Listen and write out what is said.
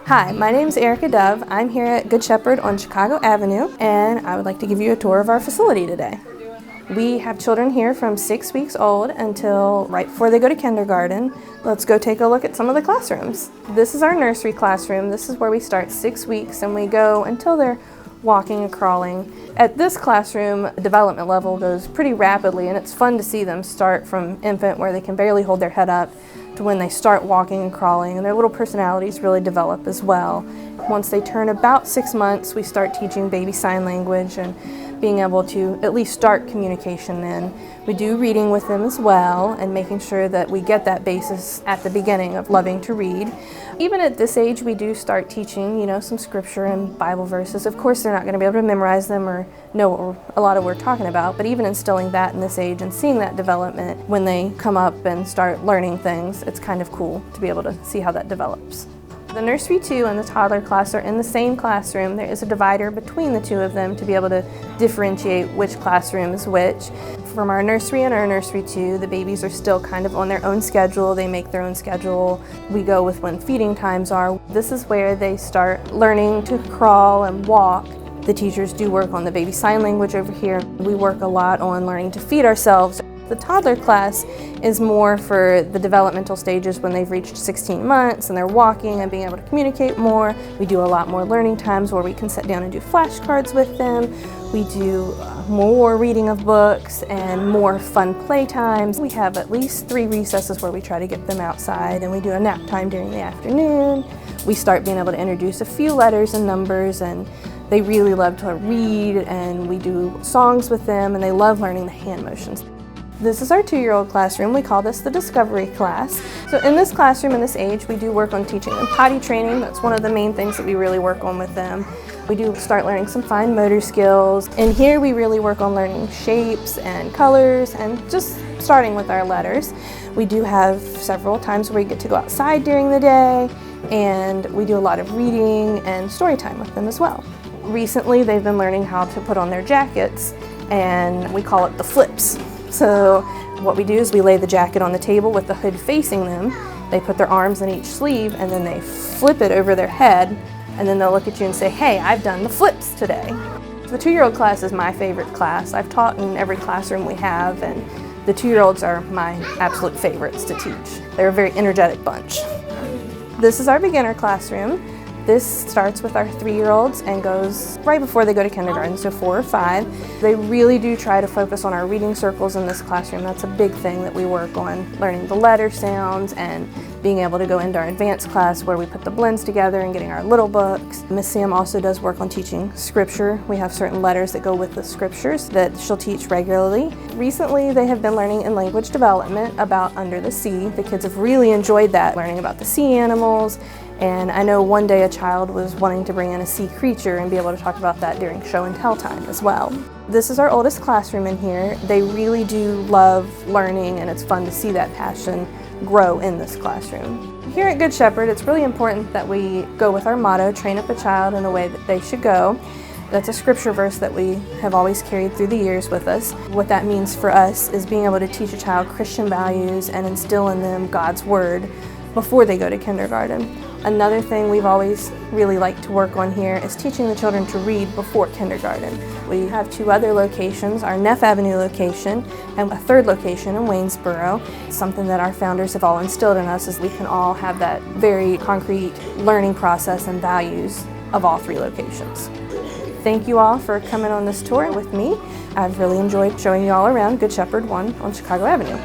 Hi, my name is Erica Dove. I'm here at Good Shepherd on Chicago Avenue, and I would like to give you a tour of our facility today. We have children here from 6 weeks old until right before they go to kindergarten. Let's go take a look at some of the classrooms. This is our nursery classroom. This is where we start 6 weeks and we go until they're walking and crawling. At this classroom, development level goes pretty rapidly, and it's fun to see them start from infant where they can barely hold their head up to when they start walking and crawling, and their little personalities really develop as well. Once they turn about 6 months, we start teaching baby sign language and being able to at least start communication then. We do reading with them as well and making sure that we get that basis at the beginning of loving to read. Even at this age, we do start teaching, some scripture and Bible verses. Of course, they're not going to be able to memorize them or know a lot of what we're talking about, but even instilling that in this age and seeing that development when they come up and start learning things, it's kind of cool to be able to see how that develops. The nursery 2 and the toddler class are in the same classroom. There is a divider between the two of them to be able to differentiate which classroom is which. From our nursery and our nursery 2, the babies are still kind of on their own schedule. They make their own schedule. We go with when feeding times are. This is where they start learning to crawl and walk. The teachers do work on the baby sign language over here. We work a lot on learning to feed ourselves. The toddler class is more for the developmental stages when they've reached 16 months and they're walking and being able to communicate more. We do a lot more learning times where we can sit down and do flashcards with them. We do more reading of books and more fun play times. We have at least 3 recesses where we try to get them outside, and we do a nap time during the afternoon. We start being able to introduce a few letters and numbers, and they really love to read, and we do songs with them, and they love learning the hand motions. This is our 2-year-old classroom. We call this the Discovery class. So in this classroom, in this age, we do work on teaching them potty training. That's one of the main things that we really work on with them. We do start learning some fine motor skills. And here we really work on learning shapes and colors and just starting with our letters. We do have several times where we get to go outside during the day, and we do a lot of reading and story time with them as well. Recently, they've been learning how to put on their jackets, and we call it the flips. So what we do is we lay the jacket on the table with the hood facing them. They put their arms in each sleeve and then they flip it over their head, and then they'll look at you and say, "Hey, I've done the flips today." The 2-year-old class is my favorite class. I've taught in every classroom we have, and the 2-year-olds are my absolute favorites to teach. They're a very energetic bunch. This is our beginner classroom. This starts with our 3-year-olds and goes right before they go to kindergarten, so 4 or 5. They really do try to focus on our reading circles in this classroom. That's a big thing that we work on, learning the letter sounds and being able to go into our advanced class where we put the blends together and getting our little books. Miss Sam also does work on teaching scripture. We have certain letters that go with the scriptures that she'll teach regularly. Recently, they have been learning in language development about Under the Sea. The kids have really enjoyed that, learning about the sea animals. And I know one day a child was wanting to bring in a sea creature and be able to talk about that during show and tell time as well. This is our oldest classroom in here. They really do love learning, and it's fun to see that passion grow in this classroom. Here at Good Shepherd, it's really important that we go with our motto, train up a child in the way that they should go. That's a scripture verse that we have always carried through the years with us. What that means for us is being able to teach a child Christian values and instill in them God's Word before they go to kindergarten. Another thing we've always really liked to work on here is teaching the children to read before kindergarten. We have 2 other locations, our Neff Avenue location and a 3rd location in Waynesboro. Something that our founders have all instilled in us is we can all have that very concrete learning process and values of all 3 locations. Thank you all for coming on this tour with me. I've really enjoyed showing you all around Good Shepherd 1 on Chicago Avenue.